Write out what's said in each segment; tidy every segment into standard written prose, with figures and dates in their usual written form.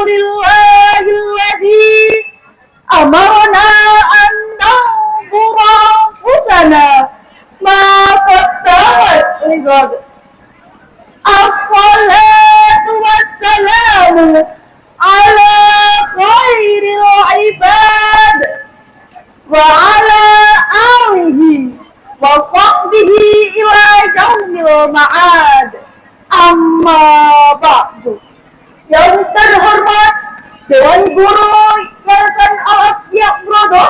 لله الذي أمرنا أن ننظر أنفسنا ما قدمت لغد. الصلاة والسلام على خير العباد وعلى آله وصحبه إلى يوم المعاد. Amma ba'du. Yang terhormat Dewan Guru Yayasan Al-Asfiya Brodo,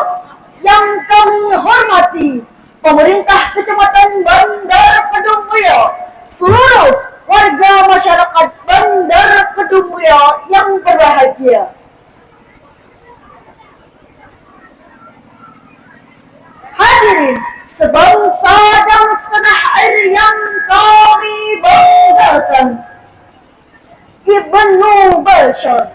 yang kami hormati pemerintah Kecamatan Bandar Kedung Mulyo, seluruh warga masyarakat Bandar Kedung Mulyo yang berbahagia. Hadirin sebangsa dan setanah air yang kami banggakan, Ibnu Bashar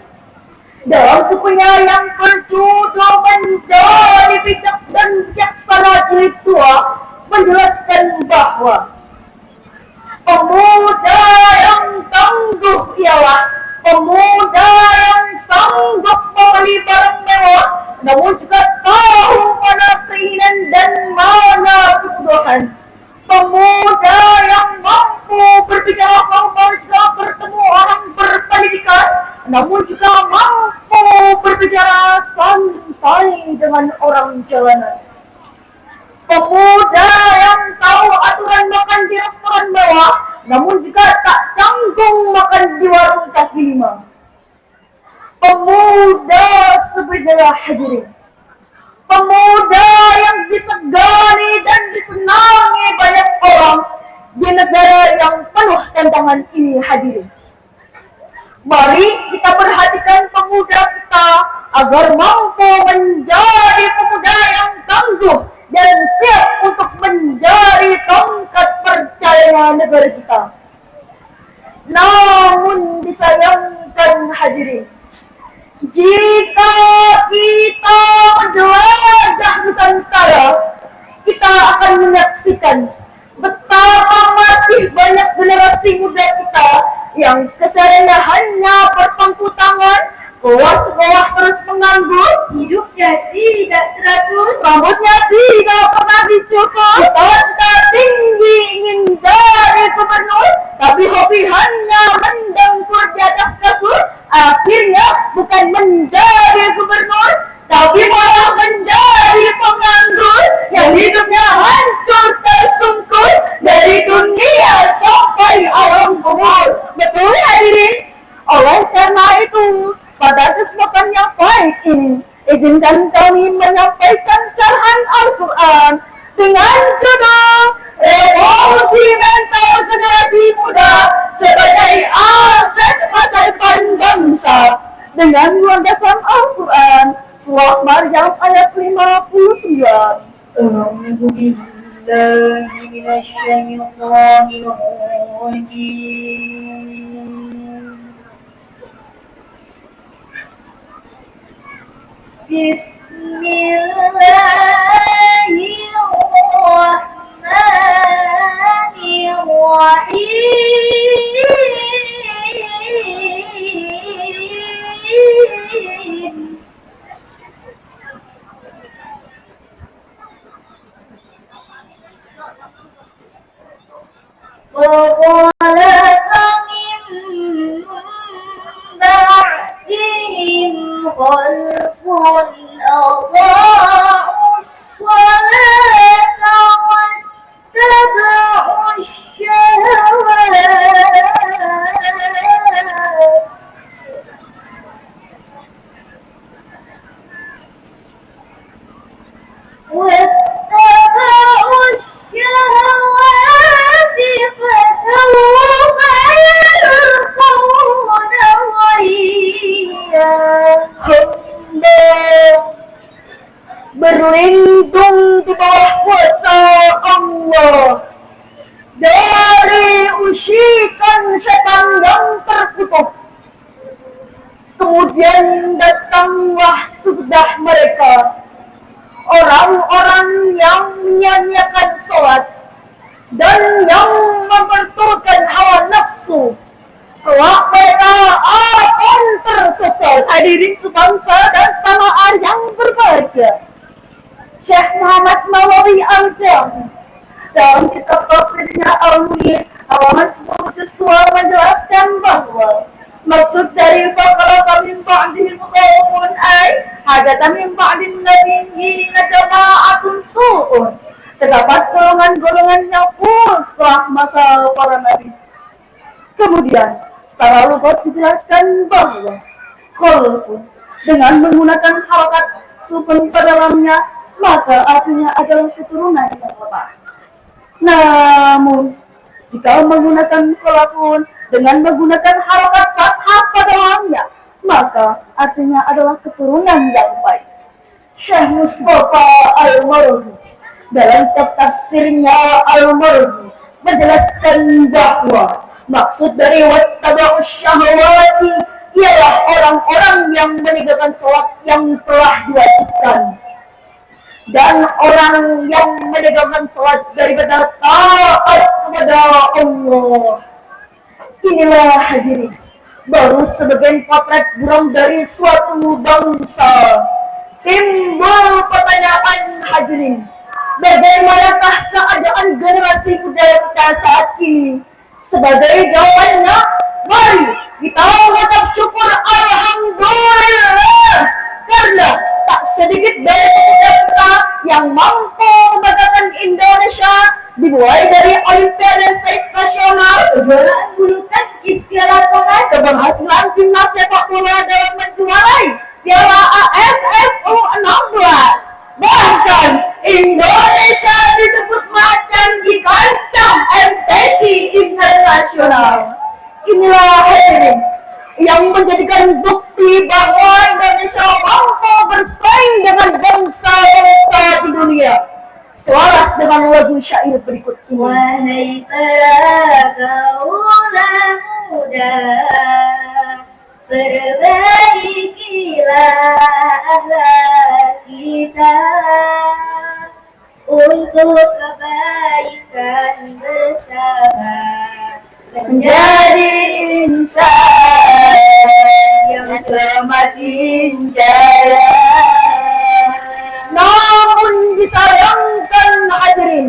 dalam bukunya yang berjudul Menjadi Bijak dan Bijaksana Jilid 2 menjelaskan bahwa pemuda yang tangguh ialah pemuda yang sanggup membeli barang mewah, namun juga tahu mana keinginan dan mana kebutuhan. Pemuda yang mampu berbicara formal juga bertemu orang berpendidikan, namun juga mampu berbicara santai dengan orang jalanan. Pemuda yang tahu aturan makan di restoran mewah, namun juga tak canggung makan di warung kaki lima. Pemuda sebenarnya hadirin, pemuda yang disegani dan disenangi banyak orang di negara yang penuh tantangan ini hadirin. Mari kita perhatikan pemuda kita agar mampu menjadi pemuda yang tangguh dan siap untuk menjadi tongkat percaya negara kita. Namun disayangkan hadirin, jika kita menjelajah Nusantara, kita akan menyaksikan betapa masih banyak generasi muda kita yang kesehariannya hanya berpangku tangan, keluar sekolah terus menganggur, hidupnya tidak teratur, rambutnya tidak pernah dicukur, cita-cita tinggi ingin jadi gubernur, tapi hobi hanya mendengkur di atas kasur. Akhirnya bukan menjadi gubernur, tapi malah menjadi penganggur yang hidupnya hancur tersungkur dari dunia sampai alam kubur. Betul hadirin? Oleh karena itu, pada kesempatan yang baik ini, izinkan kami menyampaikan syarahan Al-Quran dengan judul Revolusi Mental Generasi Muda sebagai aset masa depan bangsa, dengan landasan Al-Quran Surah Maryam ayat 59. A'udzu billahi minasyaitonir rajim. Bismillahirrahmanirrahim. وخلف من بعدهم خلف أضاعوا الصلاة واتبعوا الشهوات فسوف يلقون غيا. Hamba berlindung di bawah kuasa Allah dari usikan setan yang terkutuk. Kemudian datanglah sudah mereka orang-orang yang menyanyiakan sholat dan yang memperturutkan hawa nafsu. Kelak mereka akan tersesat. hadirin sebangsa dan setanah air yang berbahagia. Syekh Muhammad Nawawi Al-Jami dalam kitab tafsirnya Al-Muhyi halaman 10 juz 2 menjelaskan bahwa maksud dari faqala min ba'dihim khaufun ay hadatan min ba'din nabiyyin jama'atun su'un. Terdapat golongan-golongan yang buruk setelah masa para nabi. Kemudian secara lugat dijelaskan bahwa khalfun dengan menggunakan harakat sukun pada dalamnya, maka artinya adalah keturunan yang lemah. Namun jika menggunakan khalfun dengan menggunakan harakat fathah pada dalamnya, maka artinya adalah keturunan yang baik. Syekh Mustafa Al-Mardi dalam tafsirnya Al-Mardi menjelaskan bahwa maksud dari wattaba'us syahwati ialah orang-orang yang meninggalkan sholat yang telah diwajibkan dan orang yang meninggalkan sholat daripada taat kepada Allah. Inilah hadirin baru sebagian potret buram dari suatu bangsa. Timbul pertanyaan hadirin, bagaimanakah keadaan generasi muda kita saat ini? Sebagai jawabannya, mari kita mengucap syukur alhamdulillah, karena tak sedikit dari pemuda kita yang mampu membanggakan Indonesia, dimulai dari Olimpiade Sains Nasional, kejuaraan bulu tangkis Piala Thomas, keberhasilan timnas sepak bola dalam menjuarai Piala AFF U16. Bahkan Indonesia disebut macan di kancah MTQ internasional. Inilah hadirin yang menjadikan bukti bahwa Indonesia mampu bersaing dengan bangsa-bangsa di dunia. Selaras dengan lagu syair berikut ini. Wahai para kaula muda, perbaikilah akhlak kita untuk kebaikan bersama, menjadi insan yang semakin jaya. Namun disayangkan hadirin,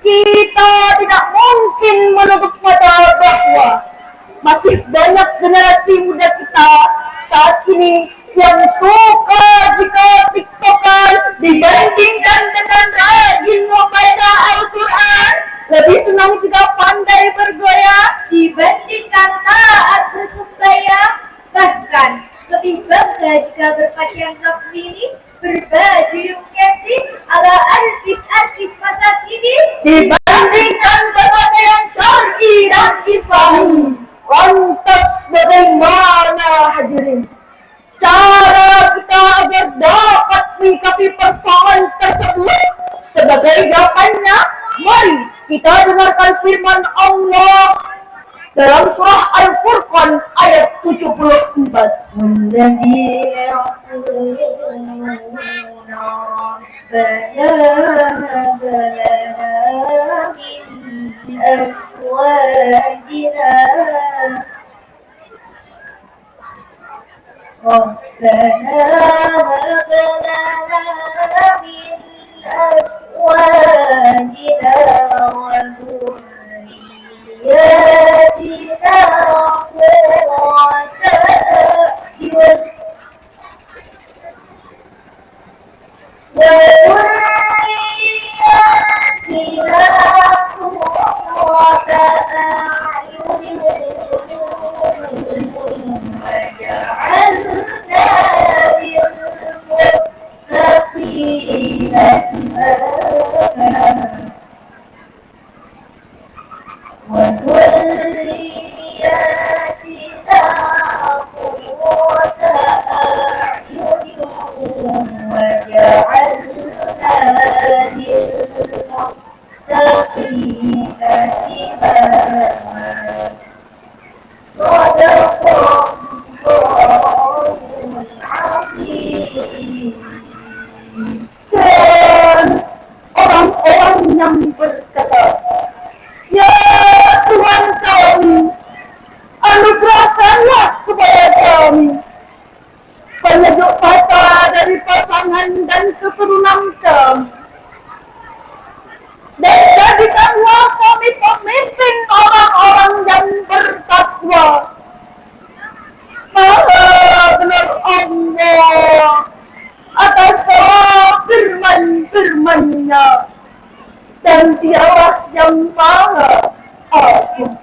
kita tidak mungkin menutup mata bahwa masih banyak generasi muda kita saat ini yang suka jika tiktokan dibandingkan dengan rajin membaca Al-Quran, lebih senang jika pandai bergoyang Dibandingkan taat bersembahyang, bahkan lebih bangga jika berpakaian rok mini, berbaju yungkesi ala artis-artis masa kini, dibandingkan berpakaian syar'i dan islami. Lantas bagaimana hadirin cara kita agar dapat menyikapi persoalan tersebut? Sebagai jawabannya, mari kita dengarkan firman Allah dalam surah Al-Furqan ayat 74. والذين يقولون ربنا هب لنا من أزواجنا ربنا هب لنا من أزواجنا وذرياتنا قرة أعين Dan orang-orang yang berkata, "Ya Tuhan kami, anugerahkanlah kepada kami keturunan kami. Dan jadikanlah kami pemimpin orang-orang yang bertakwa. Maha benar Allah atas firman-firman-Nya, dan Dialah yang Maha Agung.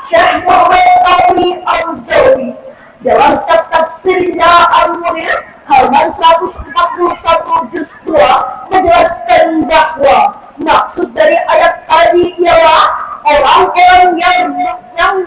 Syekh Muhammad Tauhid Al-Jawi dalam kitab tafsirnya Al-Munir halaman 141 juz 2 menjelaskan bahwa maksud dari ayat tadi ialah orang-orang yang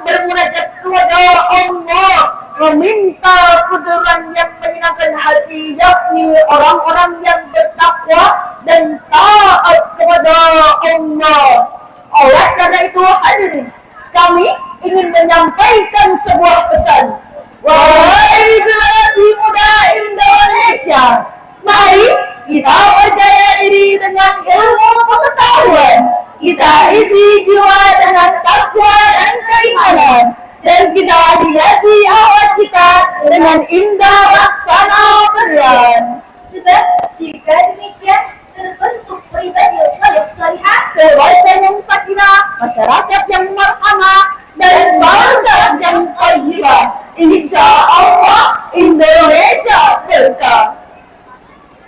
bermunajat kepada Allah, meminta kuduran yang menyenangkan hati, yakni orang-orang yang bertakwa dan taat kepada Allah. Oleh karena itu hadirin, kami ingin menyampaikan sebuah pesan. Wahai generasi muda Indonesia, mari kita percaya diri dengan ilmu pengetahuan. Kita isi jiwa dengan takwa dan keimanan, dan kita hiasi awal kita dengan indah laksana berian. Sebab jika demikian terbentuk pribadi salih-salihah, Kebaikan yang sakinah, masyarakat yang marhamah, dan bangsa yang thayyibah. Insya Allah Indonesia berkah.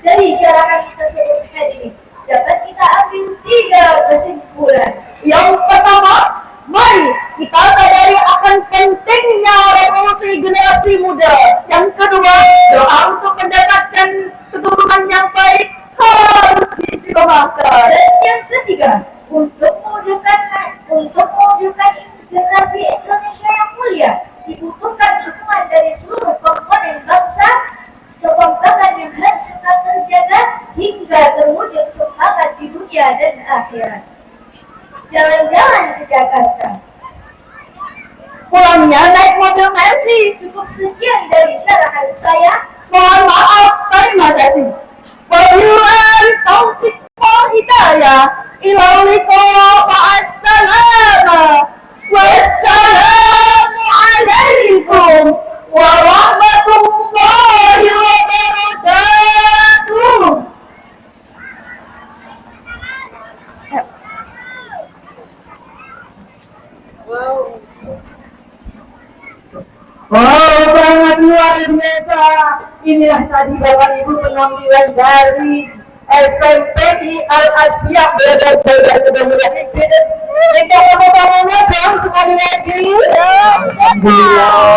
dari syarahan tersebut hadirin dapat kita ambil 3 kesimpulan. Yang pertama, mari kita sadari akan pentingnya revolusi generasi muda. Yang kedua, doa untuk mendapatkan keturunan yang baik harus diistiqomahkan. Dan yang ketiga, untuk mewujudkan generasi Indonesia yang mulia, dibutuhkan dukungan dari seluruh komponen bangsa, kekompakan yang harus tetap terjaga hingga terwujud semangat di dunia dan akhirat. Jalan-jalan ke Jakarta. Pulangnya naik mobil Mercy. Cukup sekian dari syarahan saya. Mohon maaf, terima kasih. Wabillahi taufiq wal hidayah. Ilal liqa' ma'assalamah. Wassalamu alaikum warahmatullahi wabarakatuh. Wow, sangat luar biasa. Inilah tadi Bapak Ibu penampilan dari SMPI Al-Asfiah Beda-Beda. Kita mau dong sekali lagi. Alhamdulillah.